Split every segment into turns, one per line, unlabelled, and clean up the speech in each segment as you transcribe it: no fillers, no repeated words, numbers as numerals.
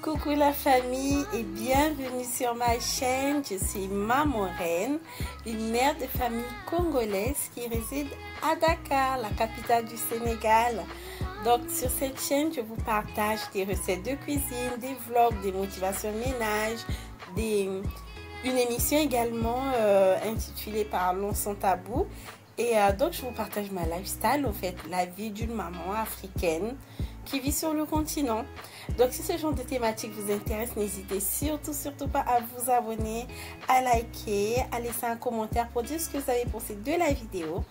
Coucou la famille et bienvenue sur ma chaîne. Je suis Maman Reine, une mère de famille congolaise qui réside à Dakar, la capitale du Sénégal. Donc sur cette chaîne, je vous partage des recettes de cuisine, des vlogs, des motivations ménage, une émission également intitulée Parlons sans tabou. Et donc je vous partage ma lifestyle, en fait, la vie d'une maman africaine qui vit sur le continent. Donc si ce genre de thématique vous intéresse, n'hésitez surtout pas à vous abonner, à liker, à laisser un commentaire pour dire ce que vous avez pensé de la vidéo.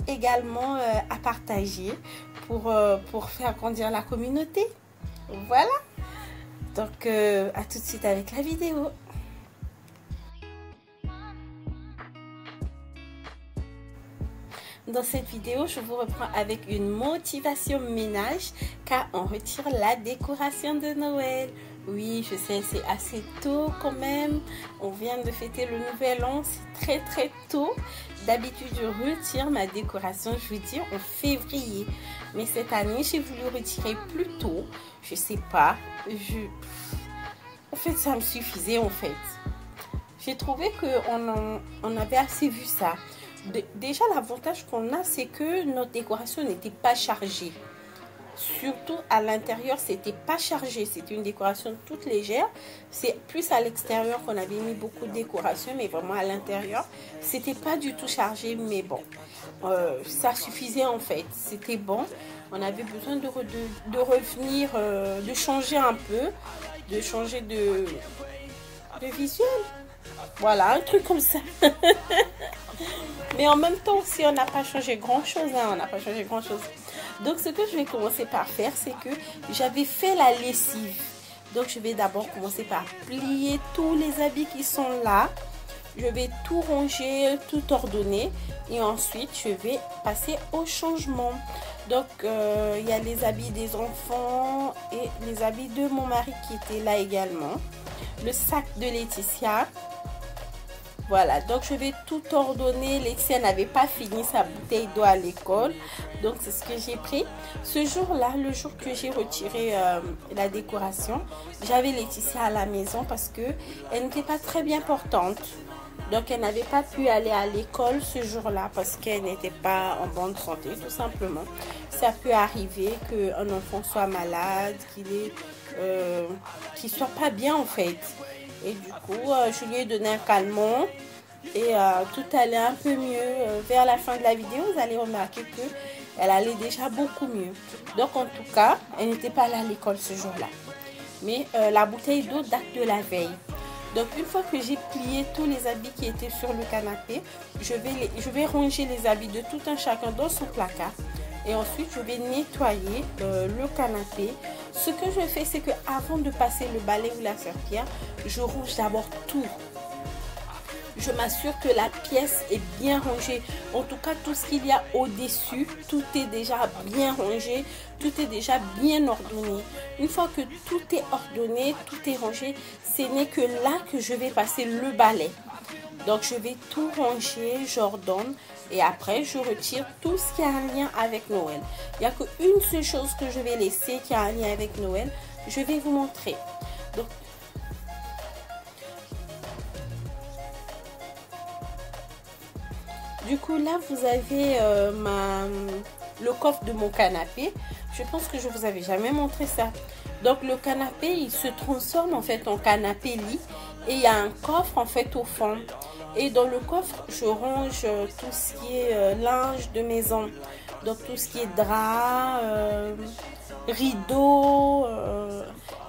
Également à partager pour faire grandir la communauté. Voilà. Donc à tout de suite avec la vidéo. Dans cette vidéo, je vous reprends avec une motivation ménage car on retire la décoration de Noël. Oui, je sais, c'est assez tôt quand même. On vient de fêter le nouvel an, c'est très tôt. D'habitude, je retire ma décoration, je veux dire, en février. Mais cette année, j'ai voulu retirer plus tôt. Je sais pas. En fait, ça me suffisait en fait. J'ai trouvé qu'on avait assez vu ça. Déjà, l'avantage qu'on a, c'est que notre décoration n'était pas chargée. Surtout à l'intérieur, c'était pas chargé. C'était une décoration toute légère. C'est plus à l'extérieur qu'on avait mis beaucoup de décoration, mais vraiment à l'intérieur, c'était pas du tout chargé. Mais bon, ça suffisait en fait. C'était bon. On avait besoin de revenir, de changer un peu, de changer de visuel. Voilà, un truc comme ça. Mais en même temps aussi, on n'a pas changé grand-chose. On n'a pas changé grand-chose. Donc, ce que je vais commencer par faire, c'est que j'avais fait la lessive. Donc, je vais d'abord commencer par plier tous les habits qui sont là. Je vais tout ranger, tout ordonner. Et ensuite, je vais passer au changement. Donc, il y a les habits des enfants et les habits de mon mari qui étaient là également. Le sac de Laetitia. Voilà, donc je vais tout ordonner. Laetitia n'avait pas fini sa bouteille d'eau à l'école. Donc c'est ce que j'ai pris. Ce jour-là, le jour que j'ai retiré la décoration, j'avais Laetitia à la maison parce qu'elle n'était pas très bien portante. Donc elle n'avait pas pu aller à l'école ce jour-là parce qu'elle n'était pas en bonne santé, tout simplement. Ça peut arriver qu'un enfant soit malade, qu'il soit pas bien en fait. Et du coup, je lui ai donné un calmant et tout allait un peu mieux. Vers la fin de la vidéo, vous allez remarquer qu'elle allait déjà beaucoup mieux. Donc en tout cas, elle n'était pas allée à l'école ce jour-là. Mais la bouteille d'eau date de la veille. Donc une fois que j'ai plié tous les habits qui étaient sur le canapé, je vais ranger les habits de tout un chacun dans son placard. Et ensuite, je vais nettoyer le canapé. Ce que je fais, c'est que avant de passer le balai ou la serpillière, je range d'abord tout. Je m'assure que la pièce est bien rangée. En tout cas, tout ce qu'il y a au-dessus, tout est déjà bien rangé, tout est déjà bien ordonné. Une fois que tout est ordonné, tout est rangé, ce n'est que là que je vais passer le balai. Donc, je vais tout ranger, j'ordonne. Et après, je retire tout ce qui a un lien avec Noël. Il n'y a qu'une seule chose que je vais laisser qui a un lien avec Noël. Je vais vous montrer. Donc, du coup, là, vous avez le coffre de mon canapé. Je pense que je ne vous avais jamais montré ça. Donc, le canapé, il se transforme en fait en canapé lit. Et il y a un coffre en fait au fond. Et dans le coffre, je range tout ce qui est linge de maison. Donc tout ce qui est drap, rideaux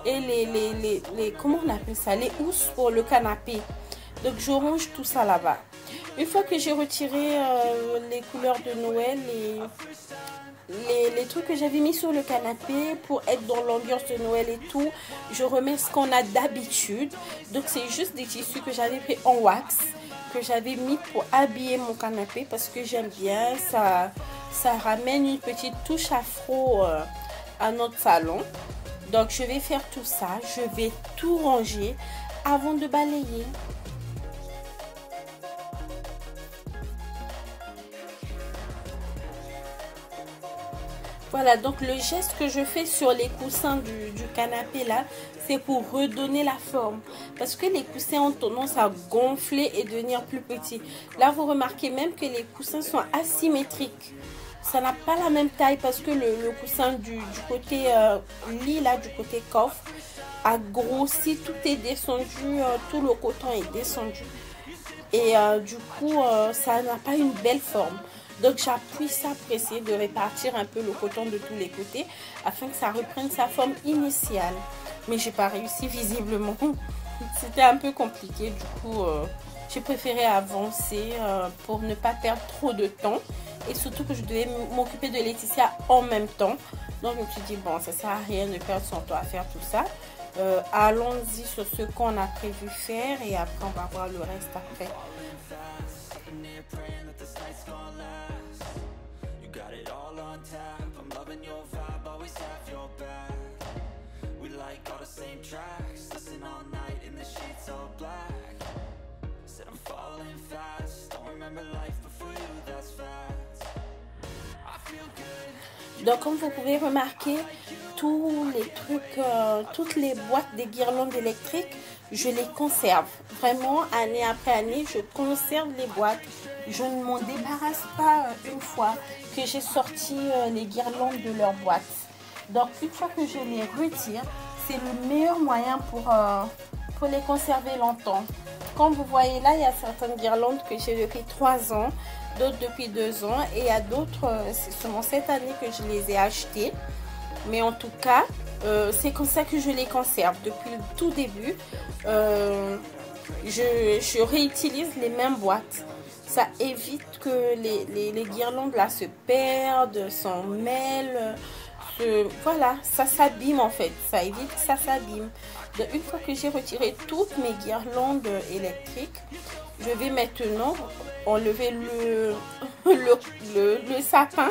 et comment on appelle ça, les housses pour le canapé. Donc je range tout ça là-bas. Une fois que j'ai retiré les couleurs de Noël les trucs que j'avais mis sur le canapé pour être dans l'ambiance de Noël et tout, je remets ce qu'on a d'habitude. Donc c'est juste des tissus que j'avais pris en wax, que j'avais mis pour habiller mon canapé parce que j'aime bien, ça ramène une petite touche afro à notre salon. Donc je vais faire tout ça, je vais tout ranger avant de balayer. Voilà, donc le geste que je fais sur les coussins du canapé là, c'est pour redonner la forme. Parce que les coussins ont tendance à gonfler et devenir plus petits. Là, vous remarquez même que les coussins sont asymétriques. Ça n'a pas la même taille parce que le coussin du côté lit, là, du côté coffre, a grossi. Tout est descendu, tout le coton est descendu. Et du coup, ça n'a pas une belle forme. Donc j'appuie ça pour essayer de répartir un peu le coton de tous les côtés afin que ça reprenne sa forme initiale. Mais j'ai pas réussi visiblement. C'était un peu compliqué, du coup j'ai préféré avancer pour ne pas perdre trop de temps. Et surtout que je devais m'occuper de Laetitia en même temps. Donc je me suis dit bon, ça sert à rien de perdre son temps à faire tout ça. Allons-y sur ce qu'on a prévu faire et après on va voir le reste après. Donc comme vous pouvez remarquer, tous les trucs, toutes les boîtes des guirlandes électriques, je les conserve. Vraiment, année après année, je conserve les boîtes. Je ne m'en débarrasse pas une fois que j'ai sorti les guirlandes de leur boîte. Donc une fois que je les retire, c'est le meilleur moyen pour les conserver longtemps. Comme vous voyez là, il y a certaines guirlandes que j'ai depuis 3 ans, d'autres depuis 2 ans et il y a d'autres, c'est seulement cette année que je les ai achetées. Mais en tout cas, c'est comme ça que je les conserve. Depuis le tout début, je réutilise les mêmes boîtes. Ça évite que les guirlandes là se perdent, s'en mêlent. Voilà, ça s'abîme en fait. Ça évite que ça s'abîme. Donc, une fois que j'ai retiré toutes mes guirlandes électriques, je vais maintenant enlever le sapin.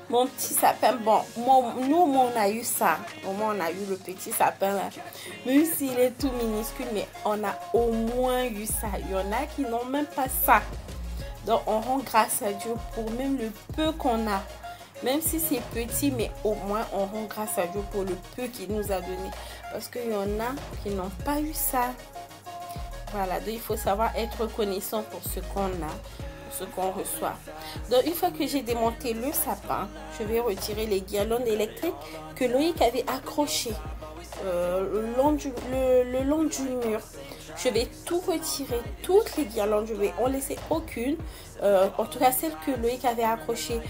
Mon petit sapin, bon, nous on a eu ça, au moins on a eu le petit sapin là, même s'il est tout minuscule, mais on a au moins eu ça. Il y en a qui n'ont même pas ça. Donc on rend grâce à Dieu pour même le peu qu'on a. Même si c'est petit, mais au moins on rend grâce à Dieu pour le peu qu'il nous a donné. Parce qu'il y en a qui n'ont pas eu ça. Voilà, donc il faut savoir être reconnaissant pour ce qu'on a, pour ce qu'on reçoit. Donc une fois que j'ai démonté le sapin, je vais retirer les guirlandes électriques que Loïc avait accrochées le long du mur. Je vais tout retirer, toutes les guirlandes, je vais en laisser aucune, en tout cas celle que Loïc avait accrochée.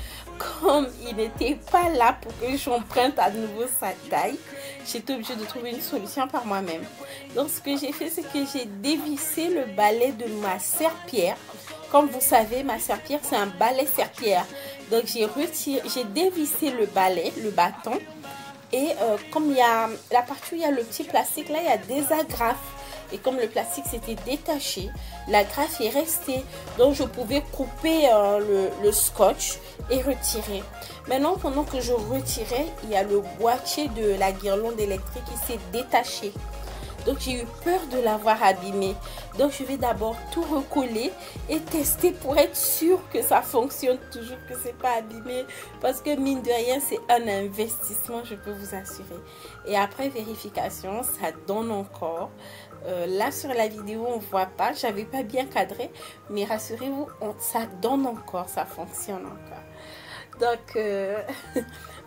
Comme il n'était pas là pour que j'emprunte à nouveau sa taille, j'étais obligée de trouver une solution par moi-même. Donc ce que j'ai fait, c'est que j'ai dévissé le balai de ma serpillière. Comme vous savez, ma serpillière, c'est un balai serpillière. Donc j'ai dévissé le balai, le bâton. Et comme il y a la partie où il y a le petit plastique, là, il y a des agrafes. Et comme le plastique s'était détaché, l'agrafe est restée. Donc je pouvais couper le scotch et retirer. Maintenant, pendant que je retirais, il y a le boîtier de la guirlande électrique qui s'est détaché. Donc j'ai eu peur de l'avoir abîmé. Donc je vais d'abord tout recoller et tester pour être sûr que ça fonctionne toujours, que c'est pas abîmé. Parce que mine de rien, c'est un investissement, je peux vous assurer. Et après vérification, ça donne encore. Là sur la vidéo, on voit pas. J'avais pas bien cadré. Mais rassurez-vous, ça donne encore, ça fonctionne encore. Donc,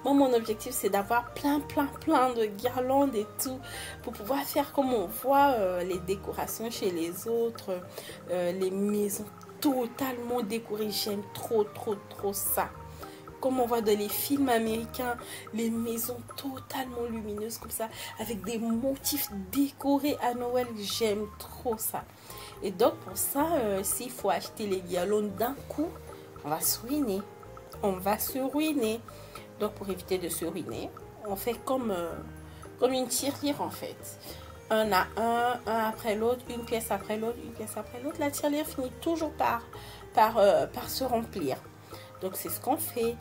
moi, mon objectif, c'est d'avoir plein de guirlandes et tout, pour pouvoir faire comme on voit les décorations chez les autres, les maisons totalement décorées. J'aime trop ça. Comme on voit dans les films américains, les maisons totalement lumineuses comme ça, avec des motifs décorés à Noël. J'aime trop ça. Et donc, pour ça, s'il faut acheter les guirlandes d'un coup, on va se ruiner. On va se ruiner. Donc pour éviter de se ruiner, on fait comme une tirelire en fait. Un à un après l'autre, une pièce après l'autre, une pièce après l'autre. La tirelire finit toujours par se remplir. Donc c'est ce qu'on fait.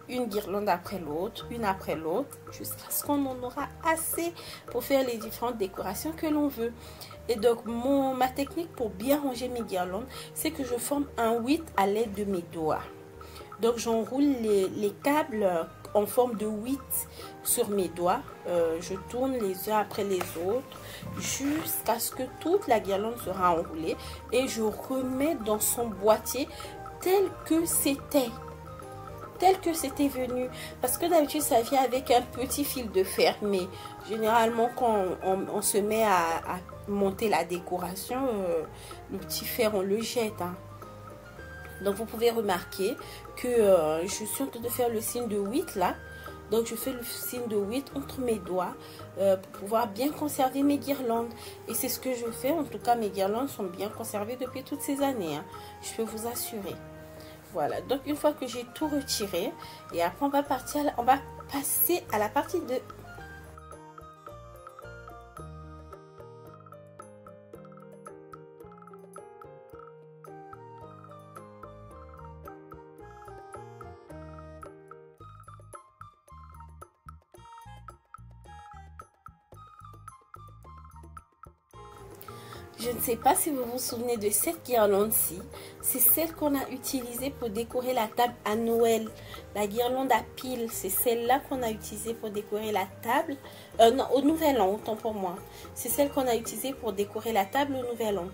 Une guirlande après l'autre, une après l'autre, jusqu'à ce qu'on en aura assez pour faire les différentes décorations que l'on veut. Et donc ma technique pour bien ranger mes guirlandes, c'est que je forme un 8 à l'aide de mes doigts. Donc j'enroule les câbles en forme de 8 sur mes doigts. Je tourne les uns après les autres jusqu'à ce que toute la guirlande sera enroulée et je remets dans son boîtier tel que c'était venu, parce que d'habitude ça vient avec un petit fil de fer, mais généralement quand on se met à monter la décoration, le petit fer on le jette, hein. Donc vous pouvez remarquer que je suis en train de faire le signe de 8 là. Donc je fais le signe de 8 entre mes doigts pour pouvoir bien conserver mes guirlandes. Et c'est ce que je fais. En tout cas, mes guirlandes sont bien conservées depuis toutes ces années, hein. Je peux vous assurer. Voilà. Donc une fois que j'ai tout retiré, et après on va passer à la partie de... Je ne sais pas si vous vous souvenez de cette guirlande-ci. C'est celle qu'on a utilisée pour décorer la table à Noël. La guirlande à piles, c'est celle-là qu'on a utilisée pour décorer la table. Non, au Nouvel An, autant pour moi. C'est celle qu'on a utilisée pour décorer la table au Nouvel An.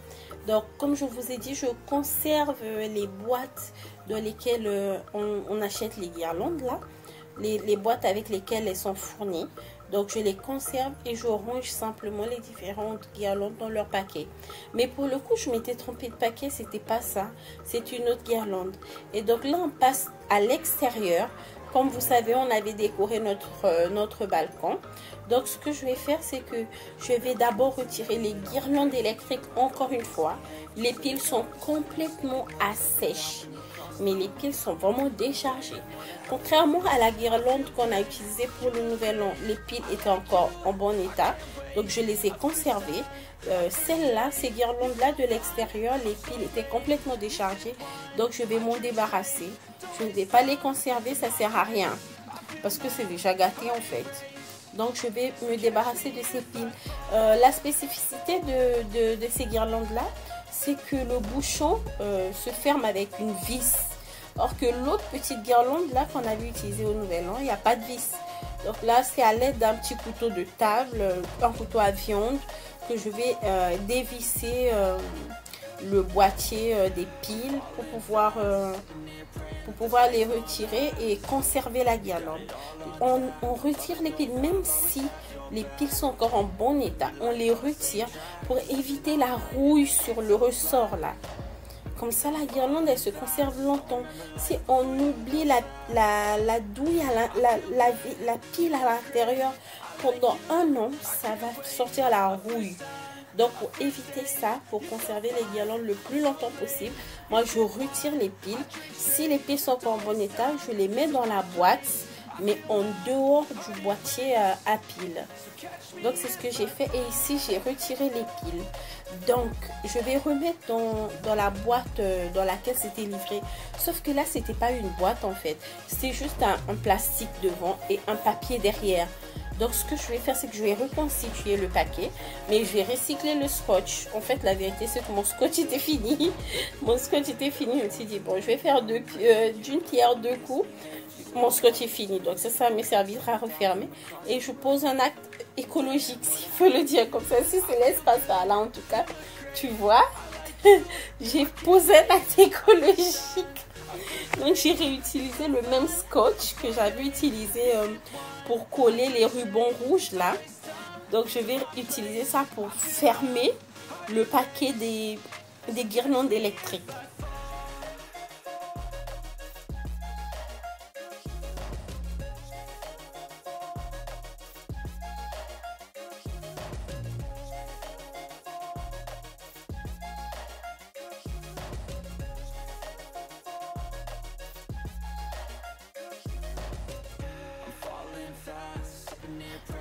Donc, comme je vous ai dit, je conserve les boîtes dans lesquelles on achète les guirlandes, là. Les boîtes avec lesquelles elles sont fournies. Donc je les conserve et je range simplement les différentes guirlandes dans leur paquet. Mais pour le coup, je m'étais trompée de paquet, c'était pas ça, c'est une autre guirlande. Et donc là, on passe à l'extérieur. Comme vous savez, on avait décoré notre balcon. Donc ce que je vais faire, c'est que je vais d'abord retirer les guirlandes électriques encore une fois. Les piles sont complètement à sèche. Mais les piles sont vraiment déchargées. Contrairement à la guirlande qu'on a utilisée pour le Nouvel An, les piles étaient encore en bon état. Donc je les ai conservées. Celles-là, ces guirlandes-là de l'extérieur, les piles étaient complètement déchargées. Donc je vais m'en débarrasser. Je ne vais pas les conserver, ça ne sert à rien. Parce que c'est déjà gâté en fait. Donc je vais me débarrasser de ces piles. La spécificité de ces guirlandes-là, c'est que le bouchon se ferme avec une vis. Or que l'autre petite guirlande là qu'on avait utilisée au Nouvel An, il n'y a pas de vis. Donc là, c'est à l'aide d'un petit couteau de table, un couteau à viande, que je vais dévisser le boîtier des piles pour pouvoir les retirer et conserver la guirlande. On retire les piles, même si les piles sont encore en bon état, on les retire pour éviter la rouille sur le ressort là. Comme ça, la guirlande, elle se conserve longtemps. Si on oublie la douille, la pile à l'intérieur pendant un an, ça va sortir la rouille. Donc, pour éviter ça, pour conserver les guirlandes le plus longtemps possible, moi, je retire les piles. Si les piles sont encore en bon état, je les mets dans la boîte, mais en dehors du boîtier à piles. Donc c'est ce que j'ai fait et ici j'ai retiré les piles. Donc je vais remettre dans la boîte dans laquelle c'était livré. Sauf que là c'était pas une boîte en fait, c'est juste un plastique devant et un papier derrière. Donc ce que je vais faire, c'est que je vais reconstituer le paquet, mais je vais recycler le scotch. En fait la vérité c'est que mon scotch était fini. Mon scotch était fini, je me suis dit bon je vais faire d'une pierre deux coups. Mon scotch est fini, donc ça me servira à refermer. Et je pose un acte écologique, s'il faut le dire comme ça. Si c'est l'espace là, en tout cas, tu vois, j'ai posé un acte écologique. Donc j'ai réutilisé le même scotch que j'avais utilisé pour coller les rubans rouges là. Donc je vais utiliser ça pour fermer le paquet des guirlandes électriques.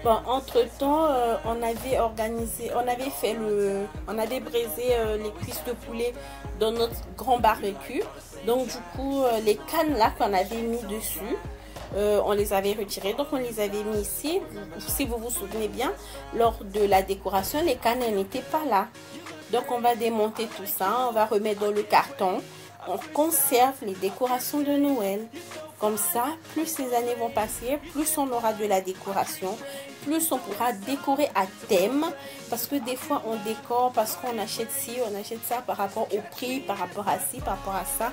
Bon, entre-temps, on avait braisé les cuisses de poulet dans notre grand barbecue. Donc du coup, les cannes là qu'on avait mis dessus, on les avait retirées. Donc on les avait mis ici. Si vous vous souvenez bien, lors de la décoration, les cannes n'étaient pas là. Donc on va démonter tout ça, on va remettre dans le carton. On conserve les décorations de Noël. Comme ça, plus les années vont passer, plus on aura de la décoration, plus on pourra décorer à thème. Parce que des fois, on décore parce qu'on achète ci, on achète ça par rapport au prix, par rapport à ci, par rapport à ça.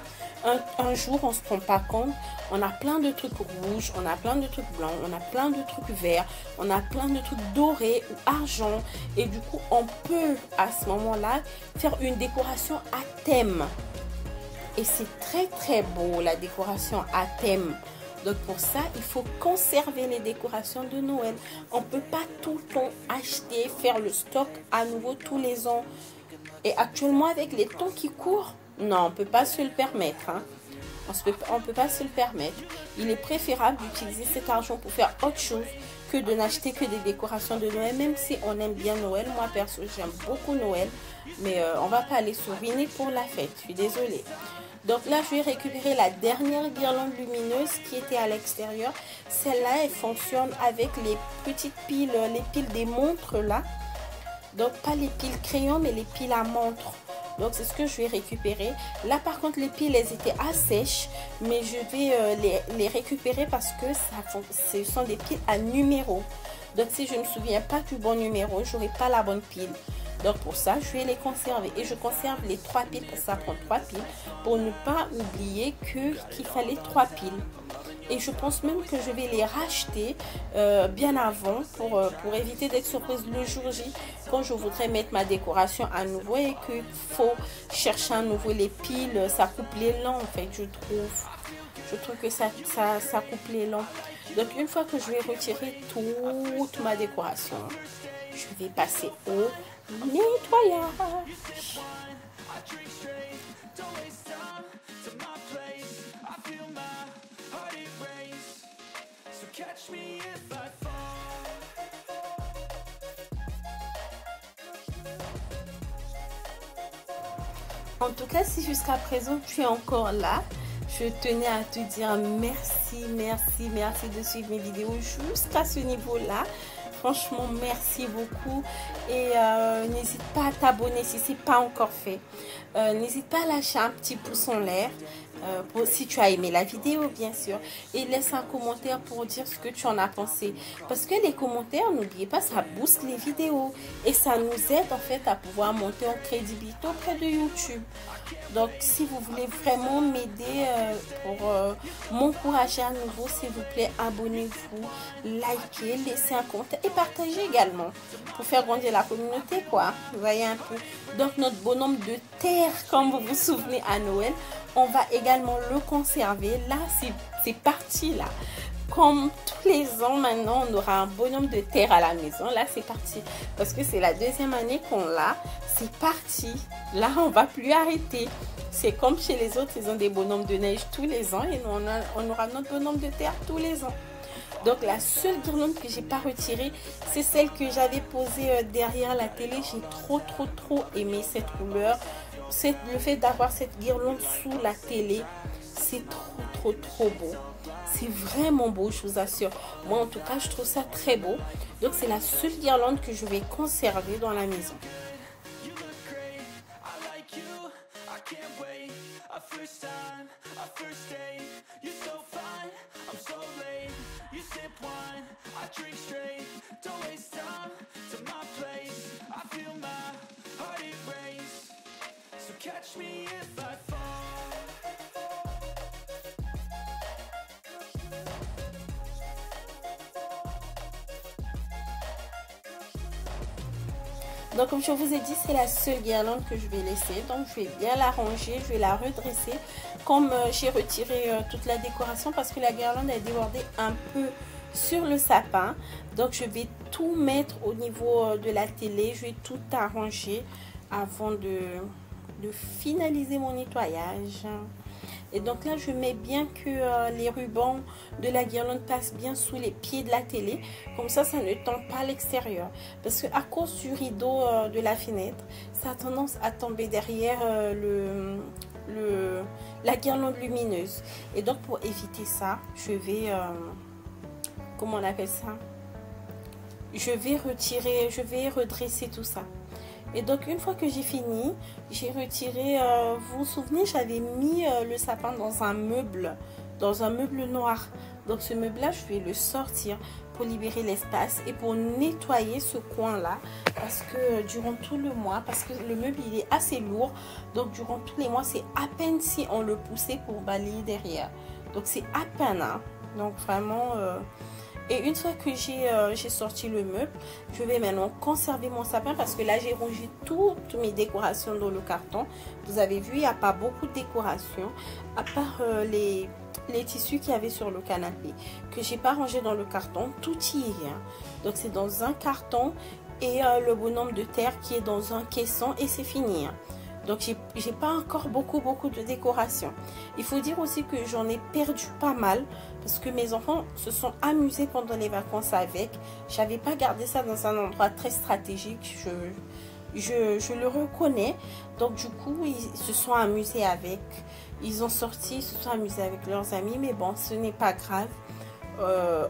Un jour, on ne se rend pas compte. On a plein de trucs rouges, on a plein de trucs blancs, on a plein de trucs verts, on a plein de trucs dorés ou argent. Et du coup, on peut à ce moment-là faire une décoration à thème. Et c'est très très beau la décoration à thème. Donc pour ça, il faut conserver les décorations de Noël. On ne peut pas tout le temps acheter, faire le stock à nouveau tous les ans. Et actuellement avec les temps qui courent, non, on ne peut pas se le permettre. Hein. On peut pas se le permettre. Il est préférable d'utiliser cet argent pour faire autre chose que de n'acheter que des décorations de Noël. Même si on aime bien Noël, moi perso j'aime beaucoup Noël. Mais on ne va pas aller se ruiner pour la fête, je suis désolée. Donc là, je vais récupérer la dernière guirlande lumineuse qui était à l'extérieur. Celle-là, elle fonctionne avec les petites piles, les piles des montres là. Donc pas les piles crayon, mais les piles à montre. Donc c'est ce que je vais récupérer. Là par contre, les piles, elles étaient assèches. Mais je vais les récupérer parce que ce sont des piles à numéro. Donc si je ne me souviens pas du bon numéro, je n'aurai pas la bonne pile. Donc pour ça, je vais les conserver. Et je conserve les 3 piles, parce que ça prend 3 piles, pour ne pas oublier qu'il fallait 3 piles. Et je pense même que je vais les racheter bien avant pour éviter d'être surprise le jour J, quand je voudrais mettre ma décoration à nouveau et qu'il faut chercher à nouveau les piles. Ça coupe l'élan en fait, je trouve. Je trouve que ça coupe l'élan. Donc une fois que je vais retirer toute ma décoration, je vais passer au nettoyage. En tout cas, si jusqu'à présent tu es encore là, je tenais à te dire merci, merci, merci de suivre mes vidéos jusqu'à ce niveau-là. Franchement, merci beaucoup. Et n'hésite pas à t'abonner si ce n'est pas encore fait. N'hésite pas à lâcher un petit pouce en l'air. Si tu as aimé la vidéo bien sûr, et laisse un commentaire pour dire ce que tu en as pensé, parce que les commentaires, n'oubliez pas, ça booste les vidéos et ça nous aide en fait à pouvoir monter en crédibilité auprès de YouTube. Donc si vous voulez vraiment m'aider pour m'encourager à nouveau, s'il vous plaît, abonnez-vous, likez, laissez un commentaire et partagez également pour faire grandir la communauté, quoi. Vous voyez un peu. Donc notre bonhomme de terre, comme vous vous souvenez à Noël, on va également le conserver. Là, c'est parti là. Comme tous les ans maintenant, on aura un bonhomme de terre à la maison. Là, c'est parti. Parce que c'est la deuxième année qu'on l'a. C'est parti. Là, on va plus arrêter. C'est comme chez les autres, ils ont des bonhommes de neige tous les ans. Et nous, on aura notre bonhomme de terre tous les ans. Donc la seule guirlande que j'ai pas retirée, c'est celle que j'avais posée derrière la télé. J'ai trop aimé cette couleur. Le fait d'avoir cette guirlande sous la télé, c'est trop beau. C'est vraiment beau, je vous assure. Moi en tout cas, je trouve ça très beau. Donc c'est la seule guirlande que je vais conserver dans la maison.
Catch me if I fall.
Donc comme je vous ai dit, c'est la seule guirlande que je vais laisser. Donc je vais bien la ranger, je vais la redresser. Comme j'ai retiré toute la décoration parce que la guirlande a débordé un peu sur le sapin. Donc je vais tout mettre au niveau de la télé. Je vais tout arranger avant de finaliser mon nettoyage. Et donc là, je mets bien que les rubans de la guirlande passent bien sous les pieds de la télé. Comme ça, ça ne tombe pas à l'extérieur. Parce que à cause du rideau de la fenêtre, ça a tendance à tomber derrière la guirlande lumineuse. Et donc, pour éviter ça, je vais... comment on appelle ça? Je vais redresser tout ça. Et donc une fois que j'ai fini, j'ai retiré, vous vous souvenez, j'avais mis le sapin dans un meuble noir. Donc ce meuble là, je vais le sortir pour libérer l'espace et pour nettoyer ce coin là, parce que durant tout le mois, parce que le meuble il est assez lourd, donc durant tous les mois c'est à peine si on le poussait pour balayer derrière. Donc c'est à peine, hein. Donc vraiment et une fois que j'ai sorti le meuble, je vais maintenant conserver mon sapin parce que là j'ai rangé toutes mes décorations dans le carton. Vous avez vu, il n'y a pas beaucoup de décorations à part les tissus qu'il y avait sur le canapé que j'ai pas rangé dans le carton. Tout y est, hein. Donc c'est dans un carton et le bonhomme de terre qui est dans un caisson et c'est fini, hein. Donc j'ai pas encore beaucoup de décorations. Il faut dire aussi que j'en ai perdu pas mal parce que mes enfants se sont amusés pendant les vacances avec. J'avais pas gardé ça dans un endroit très stratégique, je le reconnais. Donc du coup ils se sont amusés avec. Ils ont sorti, ils se sont amusés avec leurs amis, mais bon, ce n'est pas grave.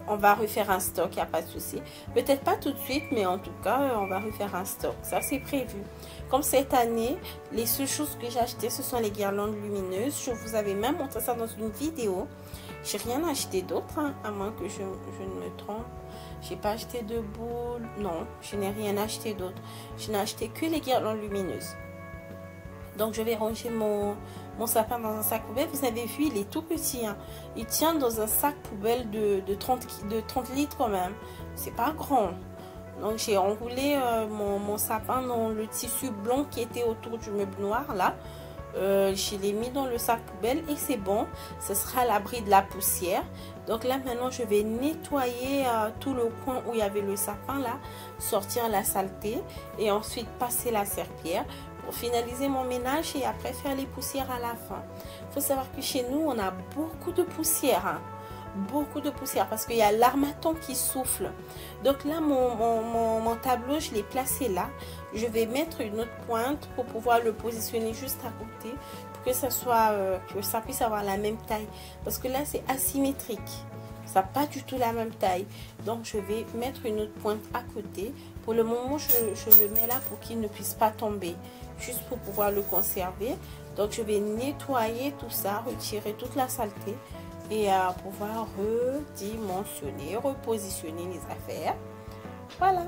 On va refaire un stock, il n'y a pas de souci. Peut-être pas tout de suite, mais en tout cas, on va refaire un stock. Ça, c'est prévu. Comme cette année, les seules choses que j'ai achetées, ce sont les guirlandes lumineuses. Je vous avais même montré ça dans une vidéo. J'ai rien acheté d'autre, hein, à moins que je ne me trompe. J'ai pas acheté de boules. Non, je n'ai rien acheté d'autre. Je n'ai acheté que les guirlandes lumineuses. Donc, je vais ranger mon sapin dans un sac poubelle. Vous avez vu, il est tout petit, hein. Il tient dans un sac poubelle de 30 litres quand même. C'est pas grand. Donc j'ai enroulé mon sapin dans le tissu blanc qui était autour du meuble noir là. Je l'ai mis dans le sac poubelle et c'est bon. Ce sera à l'abri de la poussière. Donc là maintenant je vais nettoyer tout le coin où il y avait le sapin là. Sortir la saleté et ensuite passer la serpillière pour finaliser mon ménage et après faire les poussières à la fin. Il faut savoir que chez nous on a beaucoup de poussière, hein. Beaucoup de poussière parce qu'il y a l'armaton qui souffle. Donc là mon tableau je l'ai placé là. Je vais mettre une autre pointe pour pouvoir le positionner juste à côté pour que ça soit que ça puisse avoir la même taille parce que là c'est asymétrique, ça n'a pas du tout la même taille. Donc je vais mettre une autre pointe à côté. Pour le moment je le mets là pour qu'il ne puisse pas tomber, juste pour pouvoir le conserver. Donc je vais nettoyer tout ça, retirer toute la saleté et pouvoir redimensionner, repositionner les affaires. Voilà.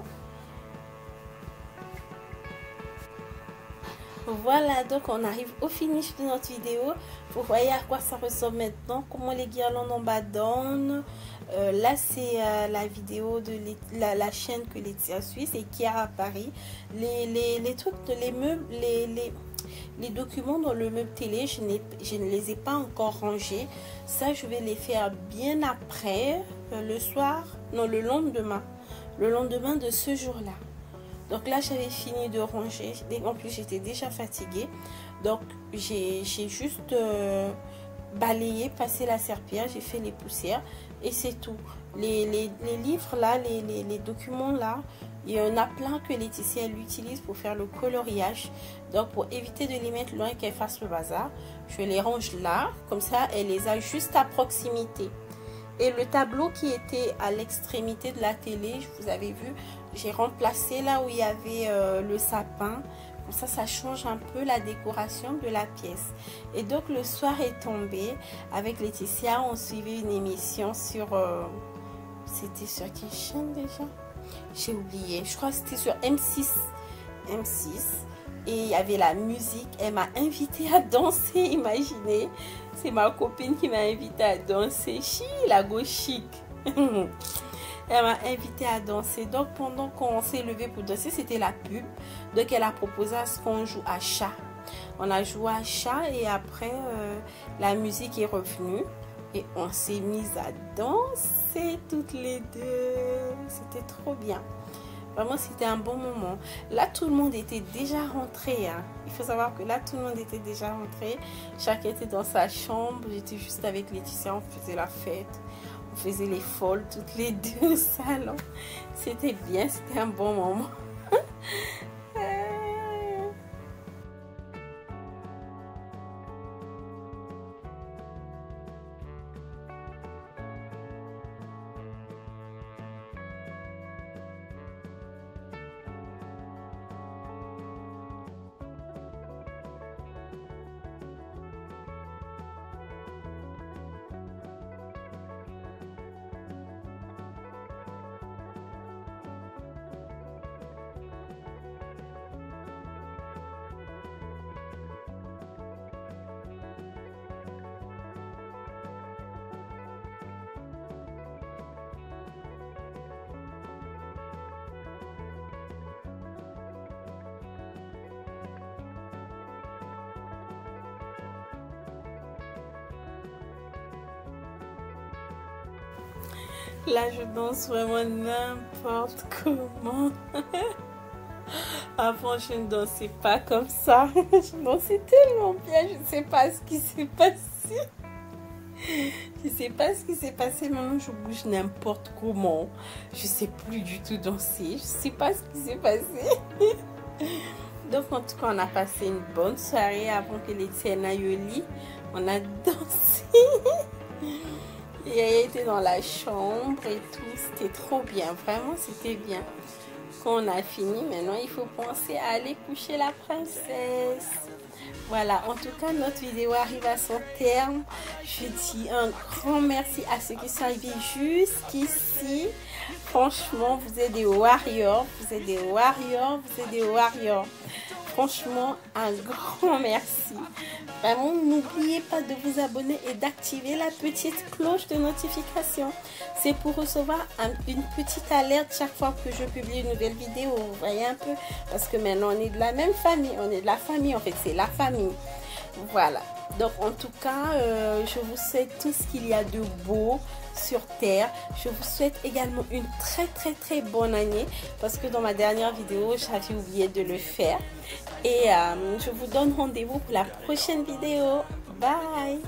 Voilà, donc on arrive au finish de notre vidéo. Vous voyez à quoi ça ressemble maintenant, comment les guirlandes en bas donnent. Là c'est la vidéo de la chaîne que Laetitia suit, c'est Kiara à Paris. Les trucs, les meubles, les documents dans le meuble télé, je ne les ai pas encore rangés. Ça je vais les faire bien après, le soir, non le lendemain de ce jour-là. Donc là j'avais fini de ranger, en plus j'étais déjà fatiguée, donc j'ai juste balayé, passé la serpillière, j'ai fait les poussières et c'est tout. Les livres là, les documents là, il y en a plein que Laetitia elle utilise pour faire le coloriage. Donc pour éviter de les mettre loin et qu'elle fasse le bazar, je les range là, comme ça elle les a juste à proximité. Et le tableau qui était à l'extrémité de la télé, vous avez vu, j'ai remplacé là où il y avait le sapin. Comme ça change un peu la décoration de la pièce. Et donc le soir est tombé. Avec Laetitia, on suivait une émission sur... c'était sur quelle chaîne déjà? J'ai oublié. Je crois que c'était sur M6. M6. Et il y avait la musique. Elle m'a invitée à danser, imaginez. C'est ma copine qui m'a invitée à danser. Chi, la gauche chic. Elle m'a invitée à danser. Donc pendant qu'on s'est levé pour danser, c'était la pub. Donc elle a proposé à ce qu'on joue à chat. On a joué à chat et après la musique est revenue. Et on s'est mis à danser toutes les deux. C'était trop bien. Vraiment, c'était un bon moment. Là, tout le monde était déjà rentré, hein. Il faut savoir que là, tout le monde était déjà rentré. Chacun était dans sa chambre. J'étais juste avec Laetitia. On faisait la fête. On faisait les folles toutes les deux au salon. C'était bien. C'était un bon moment. Là, je danse vraiment n'importe comment. Avant, je ne dansais pas comme ça. Je dansais tellement bien. Je ne sais pas ce qui s'est passé. Je ne sais pas ce qui s'est passé. Maintenant, je bouge n'importe comment. Je ne sais plus du tout danser. Je ne sais pas ce qui s'est passé. Donc, en tout cas, on a passé une bonne soirée avant que les tiennes aillent au lit. On a dansé. Et elle était dans la chambre et tout. C'était trop bien. Vraiment, c'était bien. Quand on a fini, maintenant, il faut penser à aller coucher la princesse. Voilà, en tout cas, notre vidéo arrive à son terme. Je dis un grand merci à ceux qui sont arrivés jusqu'ici. Franchement, vous êtes des warriors. Vous êtes des warriors. Vous êtes des warriors. Franchement, un grand merci. Vraiment, n'oubliez pas de vous abonner et d'activer la petite cloche de notification. C'est pour recevoir une petite alerte chaque fois que je publie une nouvelle vidéo. Vous voyez un peu? Parce que maintenant, on est de la même famille. On est de la famille, en fait. C'est la famille. Voilà. Donc, en tout cas, je vous souhaite tout ce qu'il y a de beau sur Terre. Je vous souhaite également une très bonne année. Parce que dans ma dernière vidéo, j'avais oublié de le faire. Et je vous donne rendez-vous pour la prochaine vidéo. Bye!